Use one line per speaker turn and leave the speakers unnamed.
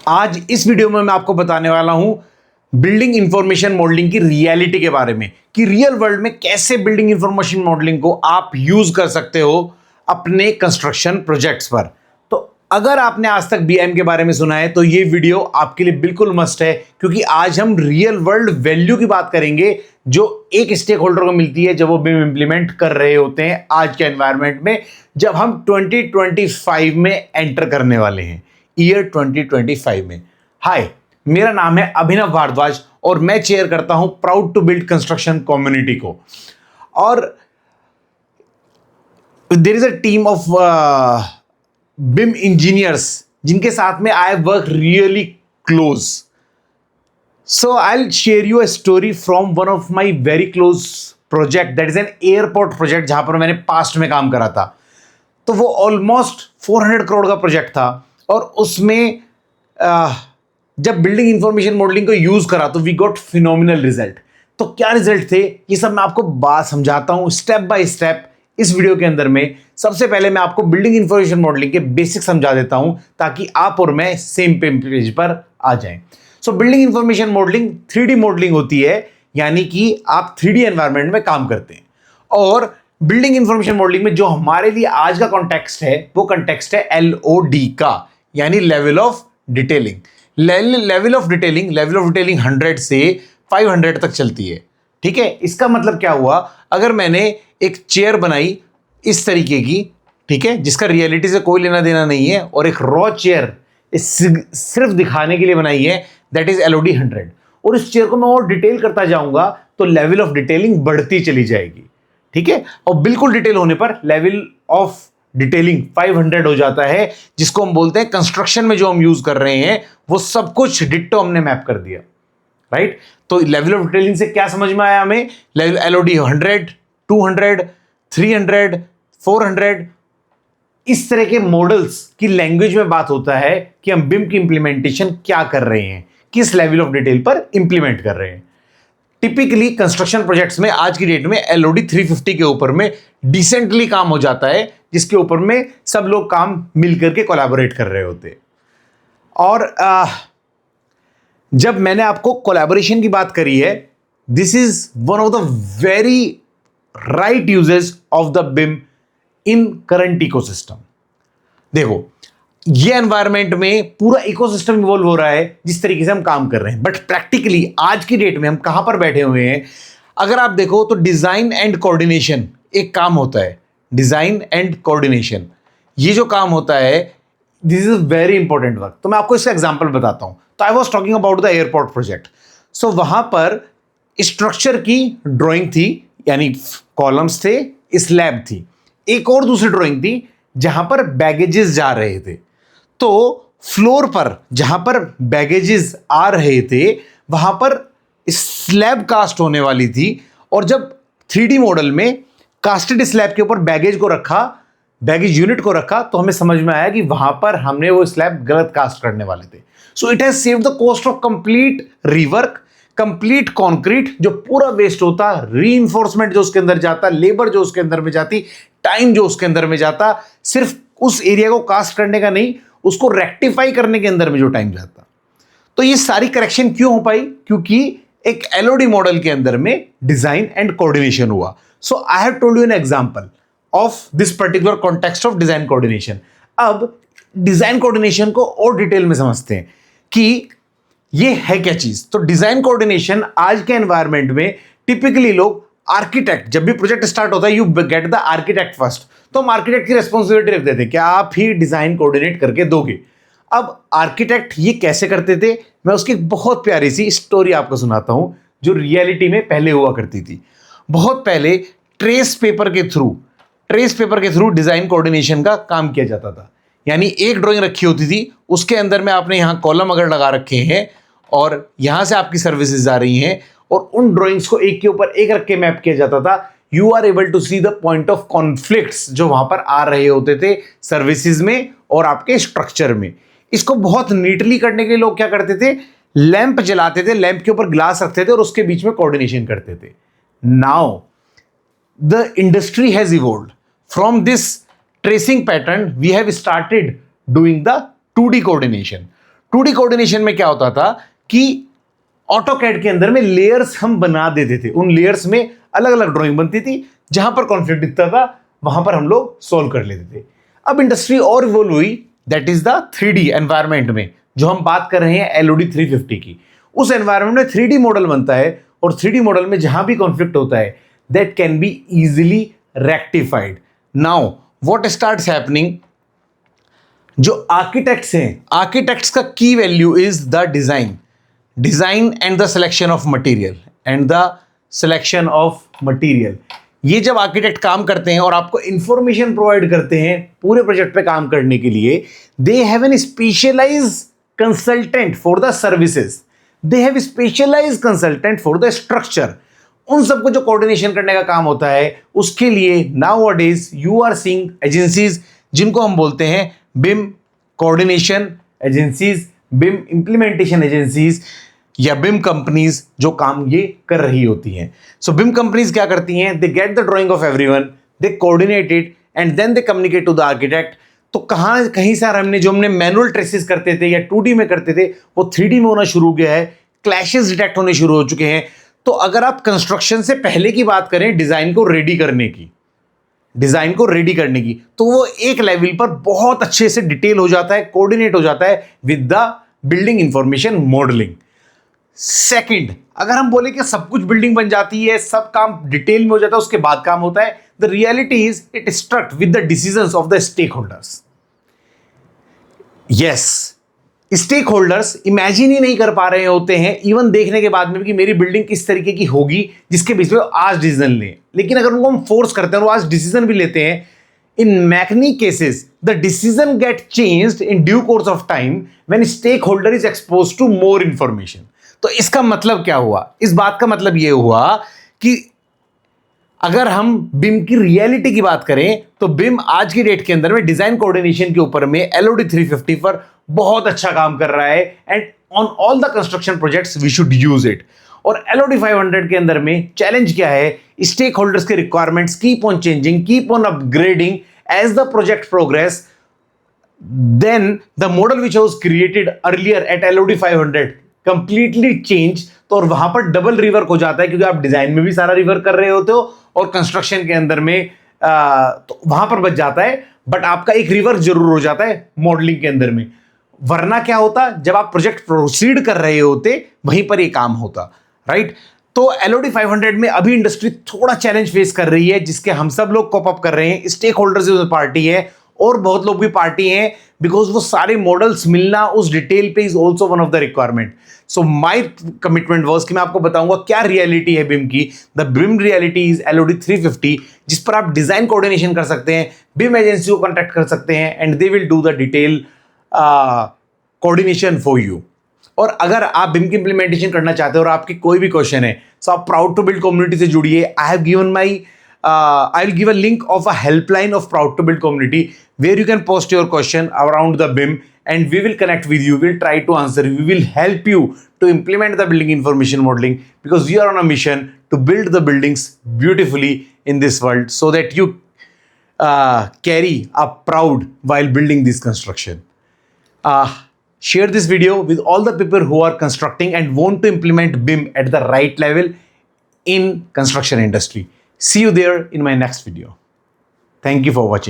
आज इस वीडियो में मैं आपको बताने वाला हूं बिल्डिंग इंफॉर्मेशन मॉडलिंग की रियलिटी के बारे में कि रियल वर्ल्ड में कैसे बिल्डिंग इंफॉर्मेशन मॉडलिंग को आप यूज कर सकते हो अपने कंस्ट्रक्शन प्रोजेक्ट्स पर। तो अगर आपने आज तक बीआईएम के बारे में सुना है तो ये वीडियो आपके लिए बिल्कुल मस्ट है, क्योंकि आज हम रियल वर्ल्ड वैल्यू की बात करेंगे जो एक स्टेक होल्डर को मिलती है जब वो बीम इंप्लीमेंट कर रहे होते हैं आज के एनवायरनमेंट में, जब हम 2025 में एंटर करने वाले हैं, ईयर 2025 में। हाय, मेरा नाम है अभिनव भारद्वाज और मैं चेयर करता हूं proud to build construction community को। और there is a team of BIM engineers जिनके साथ में I work really close. So I will share you a story from one of my very close project, that is an airport project जहां पर मैंने past में काम करा था। तो वो ऑलमोस्ट 400 करोड़ का प्रोजेक्ट था और उसमें जब बिल्डिंग इंफॉर्मेशन मॉडलिंग को यूज करा तो वी गॉट फिनोमिनल रिजल्ट। तो क्या रिजल्ट थे ये सब मैं आपको बात समझाता हूं स्टेप बाय स्टेप इस वीडियो के अंदर में। सबसे पहले मैं आपको बिल्डिंग इंफॉर्मेशन मॉडलिंग के बेसिक समझा देता हूं ताकि आप और मैं सेम पेज पर आ जाएं। सो building information modelling 3D modelling होती है, यानी कि आप 3D एनवायरनमेंट में काम करते हैं। और बिल्डिंग इंफॉर्मेशन मॉडलिंग में जो हमारे लिए आज का कॉन्टेक्स्ट है वो कॉन्टेक्स्ट है LOD का, यानी level of detailing. Level of detailing 100 से 500 तक चलती है। ठीक है, इसका मतलब क्या हुआ, अगर मैंने एक चेयर बनाई इस तरीके की, ठीक है, जिसका रियलिटी से कोई लेना देना नहीं है, और एक रॉ चेयर सिर्फ दिखाने के लिए बनाई है, दैट इज LOD 100, और इस चेयर को मैं और डिटेल करता जाऊंगा तो लेवल ऑफ डिटेलिंग बढ़ती चली जाएगी। ठीक है, और बिल्कुल डिटेल होने पर लेवल ऑफ डिटेलिंग 500 हो जाता है, जिसको हम बोलते हैं कंस्ट्रक्शन में जो हम यूज कर रहे हैं वो सब कुछ डिट्टो हमने मैप कर दिया। राइट, तो लेवल ऑफ डिटेलिंग से क्या समझ में आया हमें, LOD 100, 200, 300, 400, इस तरह के मॉडल्स की लैंग्वेज में बात होता है कि हम बिम की इंप्लीमेंटेशन क्या कर रहे हैं, किस लेवल ऑफ डिटेल पर इंप्लीमेंट कर रहे हैं। टिपिकली कंस्ट्रक्शन प्रोजेक्ट्स में आज की डेट में LOD 350 के ऊपर में डिसेंटली काम हो जाता है, जिसके ऊपर में सब लोग काम मिलकर के कोलैबोरेट कर रहे होते। और जब मैंने आपको कोलैबोरेशन की बात करी है, this is one of the very right uses of the BIM in current ecosystem. देखो, ये एनवायरनमेंट में पूरा इकोसिस्टम इवॉल्व हो रहा है जिस तरीके से हम काम कर रहे हैं, बट प्रैक्टिकली आज की डेट में हम कहां पर बैठे हुए हैं, अगर आप देखो तो डिजाइन एंड कोऑर्डिनेशन एक काम होता है। डिजाइन एंड कोऑर्डिनेशन, ये जो काम होता है, this is very important work. तो मैं आपको इसका एग्जांपल बताता हूं। तो I was talking about the airport project. So वहां पर स्ट्रक्चर की ड्राइंग थी, यानी कॉलम्स थे, स्लैब थी, एक और दूसरी ड्राइंग थी जहां पर बैगेजेस जा रहे थे। तो फ्लोर पर जहां पर बैगेजेस आ रहे थे वहां पर स्लैब कास्ट होने वाली थी, और जब 3D मॉडल में कास्टेड स्लैब के ऊपर बैगेज को रखा, बैगेज यूनिट को रखा, तो हमें समझ में आया कि वहां पर हमने वो स्लैब गलत कास्ट करने वाले थे। So it has saved the cost of complete rework, complete concrete जो पूरा वेस्ट होता, रीइंफोर्समेंट जो उसके अंदर जाता, लेबर जो उसके अंदर में जाती, टाइम जो उसके अंदर में जाता, सिर्फ उस एरिया को कास्ट करने का नहीं, उसको रेक्टिफाई करने के अंदर में जो टाइम जाता। तो ये सारी करेक्शन क्यों हो पाई, क्योंकि एक LOD मॉडल के अंदर में डिजाइन एंड कोऑर्डिनेशन हुआ। So I have told you an example of this particular context of design coordination. अब डिजाइन कोऑर्डिनेशन को और डिटेल में समझते हैं कि ये है क्या चीज। तो डिजाइन कोऑर्डिनेशन आज के एनवायरनमेंट में टिपिकली लोग आर्किटेक्ट, जब भी प्रोजेक्ट स्टार्ट होता है you get the architect first, तो हम आर्किटेक्ट की रिस्पॉन्सिबिलिटी रख देते हैं कि आप ही डिजाइन कोऑर्डिनेट करके दोगे। अब आर्किटेक्ट ये कैसे करते थे, मैं उसकी एक बहुत प्यारी सी स्टोरी आपको सुनाता हूं जो रियलिटी में पहले हुआ करती थी। बहुत पहले ट्रेस पेपर के थ्रू डिजाइन कोऑर्डिनेशन का काम किया जाता था। यानी एक ड्राइंग रखी होती थी, उसके अंदर में आपने यहां कॉलम अगर लगा रखे हैं और यहां से आपकी सर्विसेज आ रही हैं, और उन ड्राइंग्स को एक के ऊपर एक रख के मैप किया जाता था। You are able to see the point of conflicts जो वहां पर आ रहे होते थे सर्विसेज में और आपके स्ट्रक्चर में। इसको बहुत नीटली करने के लिए लोग क्या करते थे, लैंप जलाते थे, लैंप के ऊपर ग्लास रखते थे और उसके बीच में कोऑर्डिनेशन करते थे। Now the industry has evolved from this tracing pattern, we have started doing the 2D coordination. 2D coordination में क्या होता था कि ऑटोकैड के अंदर में लेयर्स हम बना देते थे, उन लेयर्स में अलग अलग ड्राइंग बनती थी, जहां पर कॉन्फ्लिक्ट दिखता था वहां पर हम लोग सॉल्व कर लेते थे। अब इंडस्ट्री और इवॉल्व हुई, that is the 3D environment में, जो हम बात कर रहे हैं LOD 350 की। उस एनवायरमेंट में 3D मॉडल बनता है, और 3D मॉडल में जहां भी कॉन्फ्लिक्ट होता है that can be easily rectified. Now what starts happening, जो आर्किटेक्ट्स हैं, आर्किटेक्ट्स का की value is the design and the selection of material. ये जब आर्किटेक्ट काम करते हैं और आपको इंफॉर्मेशन प्रोवाइड करते हैं पूरे प्रोजेक्ट पे काम करने के लिए, they have an specialized consultant for the services, they have specialized consultant for the structure. उन सबको जो कोऑर्डिनेशन करने का काम होता है, उसके लिए nowadays you are seeing agencies, जिनको हम बोलते हैं BIM coordination agencies, BIM implementation agencies, या बिम कंपनीज, जो काम ये कर रही होती हैं। सो बिम कंपनीज क्या करती हैं, they get the drawing of everyone, they coordinate it and then they communicate to the architect. तो कहीं सारा हमने मैनुअल ट्रेसेस करते थे या 2D में करते थे, वो 3D में होना शुरू हो गया है, क्लैशेस डिटेक्ट होने शुरू हो चुके हैं। तो अगर आप कंस्ट्रक्शन से पहले की बात करें, डिजाइन को रेडी करने की, तो वो एक लेवल पर बहुत अच्छे से डिटेल हो जाता है, कोऑर्डिनेट हो जाता है with the building information modelling. Second, अगर हम बोले कि सब कुछ बिल्डिंग बन जाती है, सब काम डिटेल में हो जाता है, उसके बाद काम होता है, the reality is it struck with the decisions of the stakeholders. Yes, stakeholders imagine ही नहीं कर पा रहे होते हैं इवन देखने के बाद में कि मेरी बिल्डिंग किस तरीके की होगी, जिसके बीच में आज डिसीजन लें। लेकिन अगर उनको हम फोर्स करते हैं और वो आज डिसीजन भी लेते हैं, in many cases the decision get changed in due course of time when stake holder is expose to more information. तो इसका मतलब क्या हुआ, इस बात का मतलब यह हुआ कि अगर हम बिम की रियलिटी की बात करें, तो बिम आज की डेट के अंदर में डिजाइन कोऑर्डिनेशन के ऊपर में LOD 350 पर बहुत अच्छा काम कर रहा है, and on all the construction projects we should use it. और LOD 500 के अंदर में चैलेंज क्या है, स्टेक होल्डर्स के requirements keep on changing, keep on upgrading as the project progress. Then the model which was created earlier at LOD 500 completely change. तो और वहां पर डबल रिवर्क हो जाता है, क्योंकि आप डिजाइन में भी सारा रिवर्क कर रहे होते हो और कंस्ट्रक्शन के अंदर में तो वहां पर बच जाता है, बट आपका एक रिवर्क जरूर हो जाता है मॉडलिंग के अंदर में। वरना क्या होता, जब आप प्रोजेक्ट प्रोसीड कर रहे होते वहीं पर ये काम होता, राइट। तो LOD 500 में अभी इंडस्ट्री थोड़ा चैलेंज फेस कर रही है, जिसके हम सब लोग कॉप अप कर रहे हैं। स्टेक होल्डर्स पार्टी है और बहुत लोग भी पार्टी हैं, बिकॉज वो सारे मॉडल्स मिलना उस डिटेल पे is also one of the requirement. So my commitment was कि मैं आपको बताऊंगा क्या रियलिटी है बिम की। The BIM reality is LOD 350, जिस पर आप डिजाइन कोऑर्डिनेशन कर सकते हैं, बिम एजेंसी को कॉन्टैक्ट कर सकते हैं, and they will do the detail coordination for you. और अगर आप बिम की इंप्लीमेंटेशन करना चाहते हो और आपकी कोई भी क्वेश्चन है, सो आप प्राउड टू बिल्ड कम्युनिटी से जुड़िए। I have given my I will give a link of a helpline of Proud to Build community where you can post your question around the BIM, and we will connect with you. We will try to answer. We will help you to implement the building information modeling, because we are on a mission to build the buildings beautifully in this world, so that you carry a proud while building this construction. Share this video with all the people who are constructing and want to implement BIM at the right level in construction industry. See you there in my next video. Thank you for watching.